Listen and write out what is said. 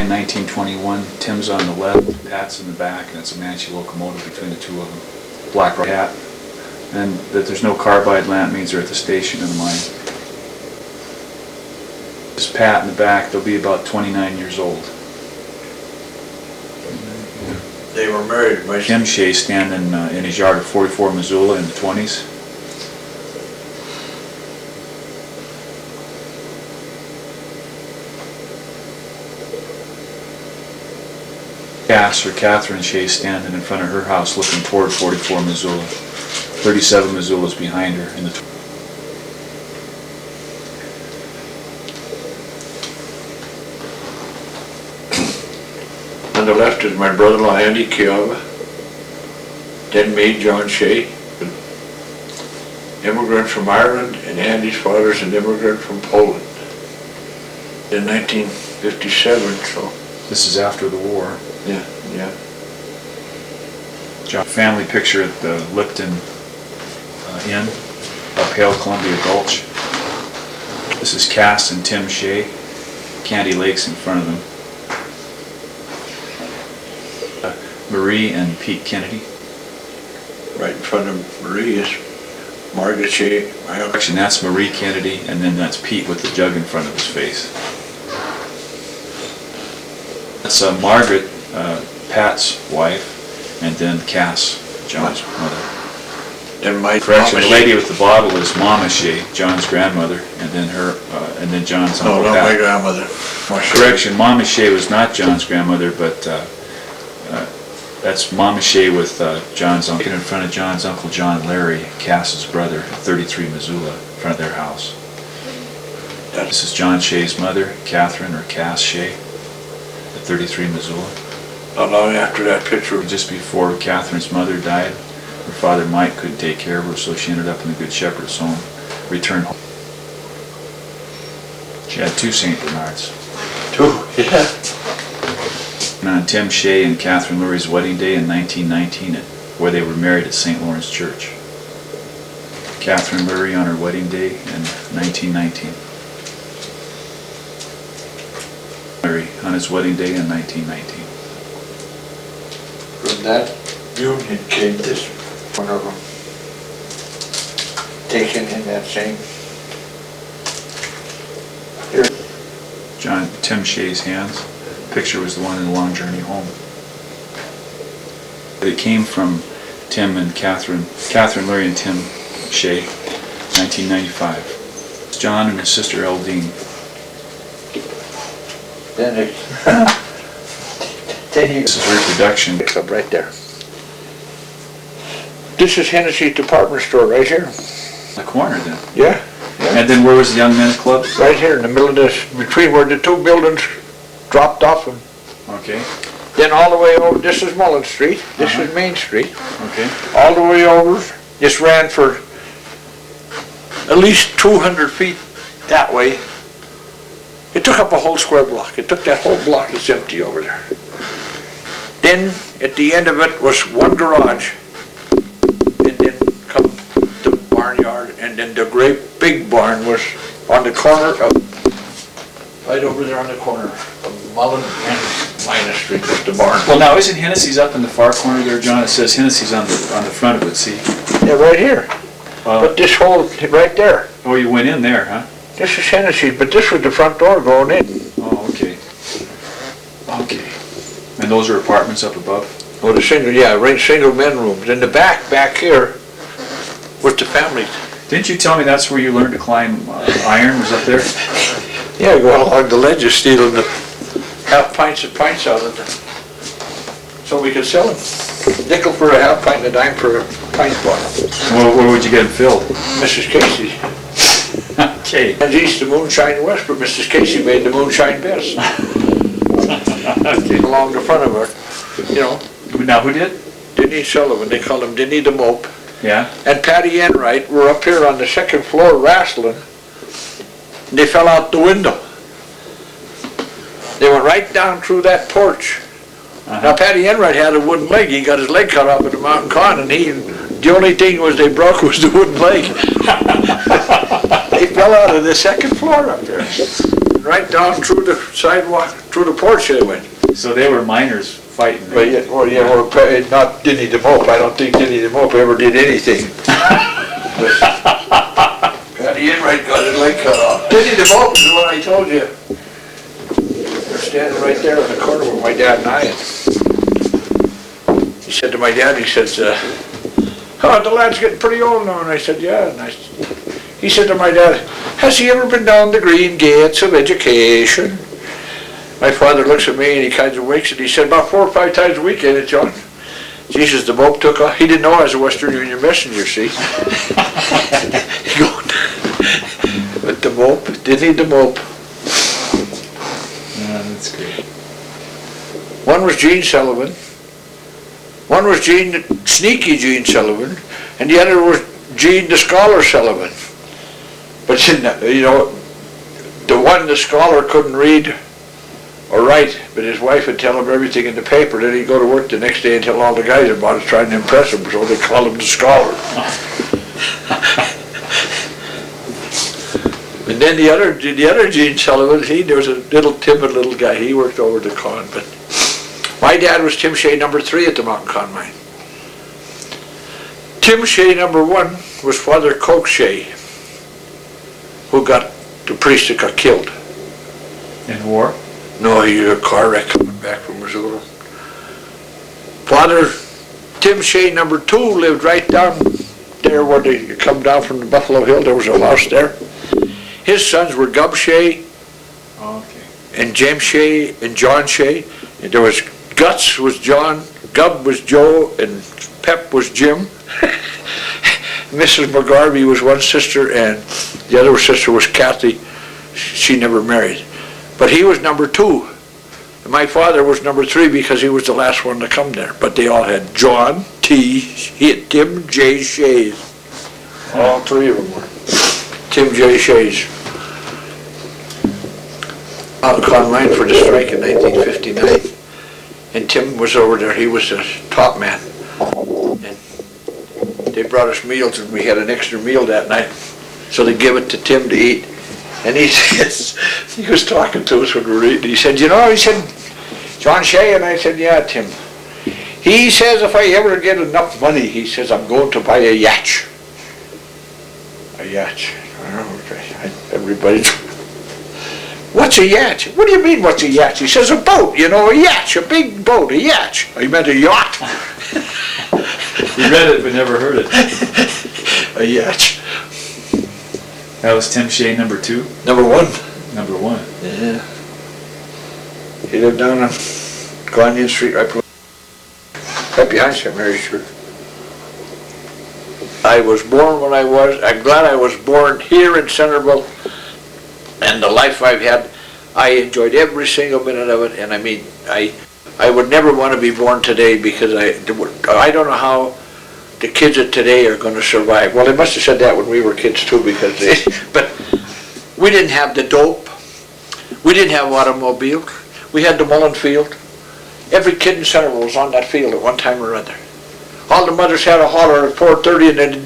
in 1921. Tim's on the left, Pat's in the back, and it's a Manchee locomotive between the two of them. Black rock hat. And that there's no carbide lamp means they're at the station in the mine. There's Pat in the back. They'll be about 29 years old. They were married by Tim Shea standing in his yard at 44 Missoula in the 20s. Cass or Catherine Shea standing in front of her house looking toward 44 Missoula. 37 Missoula's behind her in the On the left is my brother-in-law Andy Kiowa, then me, John Shea, immigrant from Ireland, and Andy's father's an immigrant from Poland in 1957, so. This is after the war. Yeah, yeah. John, family picture at the Lipton Inn, up Hale Columbia Gulch. This is Cass and Tim Shea. Candy Lake's in front of them. Marie and Pete Kennedy. Right in front of Marie is Margaret Shea. Actually, that's Marie Kennedy, and then that's Pete with the jug in front of his face. That's Margaret, Pat's wife, and then Cass, John's mother. And my Correction, the lady with the bottle is Mama Shea, John's grandmother, and then her, and then John's uncle. No, not Pat. my grandmother. Correction, Mama Shea was not John's grandmother, but that's Mama Shea with John's uncle. In front of John's uncle John Larry, Cass's brother, 33 Missoula, in front of their house. This is John Shea's mother, Catherine or Cass Shea, at 33 Missoula. Not long after that picture. Just before Catherine's mother died, her father Mike couldn't take care of her, so she ended up in the Good Shepherd's home. Returned home. She had 2 St. Bernards. 2, yeah. And on Tim Shea and Catherine Lurie's wedding day in 1919, where they were married at St. Lawrence Church. Catherine Lurie on her wedding day in 1919. Lurie on his wedding day in 1919. From that union came this, one of them, taken in that same. Here. Tim Shea's hands. Picture was the one in the long journey home. It came from Tim and Catherine Lurie and Tim Shea, 1995. It's John and his sister Eldine. Then This is reproduction. up right there. This is Hennessy's department store right here. The corner then. Yeah. And then where was the Young Men's Club? Right here in the middle of this, between where the 2 buildings dropped off them. Okay. Then all the way over, this is Mullen Street, this is Main Street. Okay. All the way over, just ran for at least 200 feet that way. It took up a whole square block. It took that whole block that's empty over there. Then at the end of it was one garage. And then come the barnyard, and then the great big barn was on the corner of, right over there on the corner of Mullen and Minor Street was the barn. Well, now isn't Hennessy's up in the far corner there, John? It says Hennessy's on the front of it. See? Yeah, right here. But this whole, right there. Oh, you went in there, huh? This is Hennessy, but this was the front door going in. Oh, okay. Okay. And those are apartments up above? Oh, the single, yeah, right, single men rooms. In the back here, was the family. Didn't you tell me that's where you learned to climb iron, was up there? Yeah, going along the ledges, stealing the half pints and pints out of them, so we could sell them. Nickel for a half pint and a dime for a pint bottle. Where would you get them filled? Mrs. Casey. Okay. And east, the moonshine west, but Mrs. Casey made the moonshine best. Okay. Along the front of her, you know. Now who did? Denny Sullivan, they called him Denny the Mope. Yeah. And Patty Enright were up here on the 2nd floor wrestling. And they fell out the window. They went right down through that porch. Now Patty Enright had a wooden leg. He got his leg cut off at the mountain con, and the only thing was they broke was the wooden leg. They fell out of the 2nd floor up there. right down through the sidewalk, through the porch they went. So they were miners fighting. But yeah, well, not Denny the Mope. I don't think Denny the Mope ever did anything. Patty Enright got it like Denny the Mope is the one I told you. They're standing right there in the corner with my dad and I. He said to my dad, he says, "Oh, the lad's getting pretty old now." And I said, "Yeah." And he said to my dad, "Has he ever been down the green gates of education?" My father looks at me and he kind of winks and he said, "About 4 or 5 times a week, ain't it, John?" Jesus, the Mope took off. He didn't know I was a Western Union messenger, see? He goes, but the Mope, didn't he, the Mope? Yeah, that's great. One was Gene Sullivan. One was Sneaky Gene Sullivan, and the other was Gene the Scholar Sullivan. But you know, the scholar couldn't read or write, but his wife would tell him everything in the paper. Then he'd go to work the next day and tell all the guys about it, trying to impress him, so they called him the scholar. And then the other Gene Sullivan, there was a little timid little guy. He worked over the con, but my dad was Tim Shea number 3 at the Mountain Con Mine. Tim Shea number 1 was Father Coke Shea, who got the priest that got killed. In war? No, he had a car wreck coming back from Missouri. Father Tim Shea number 2 lived right down there where you come down from the Buffalo Hill. There was a house there. His sons were Gub Shea, and James Shea, and John Shea. And there was Guts was John, Gub was Joe, and Pep was Jim. Mrs. McGarvey was one sister, and the other sister was Kathy. She never married. But he was number 2. And my father was number 3 because he was the last one to come there. But they all had John T. He had Tim J. Shays. All 3 of them were Tim J. Shays. Out on line for the strike in 1959. And Tim was over there. He was the top man. And they brought us meals, and we had an extra meal that night. So they give it to Tim to eat. And he says, he was talking to us when we were eating. He said, "You know," he said, "John Shea," and I said, "Yeah, Tim." He says, "If I ever get enough money," he says, "I'm going to buy a yacht." A yacht. Everybody, "What's a yacht?" "What do you mean, what's a yacht?" He says, "A boat, you know, a yacht, a big boat, a yacht." He meant a yacht. You read it but never heard it. A yacht. That was Tim Shea number 2? Number 1. Number 1. Yeah. He lived down on Guanyin Street, right behind St. Mary's Church. I was born when I'm glad I was born here in Centerville, and the life I've had, I enjoyed every single minute of it, and I mean, I would never want to be born today because I don't know how the kids of today are going to survive. Well, they must have said that when we were kids too, but we didn't have the dope. We didn't have automobiles. We had the Mullen field. Every kid in Centerville was on that field at one time or other. All the mothers had a holler at 4:30 and then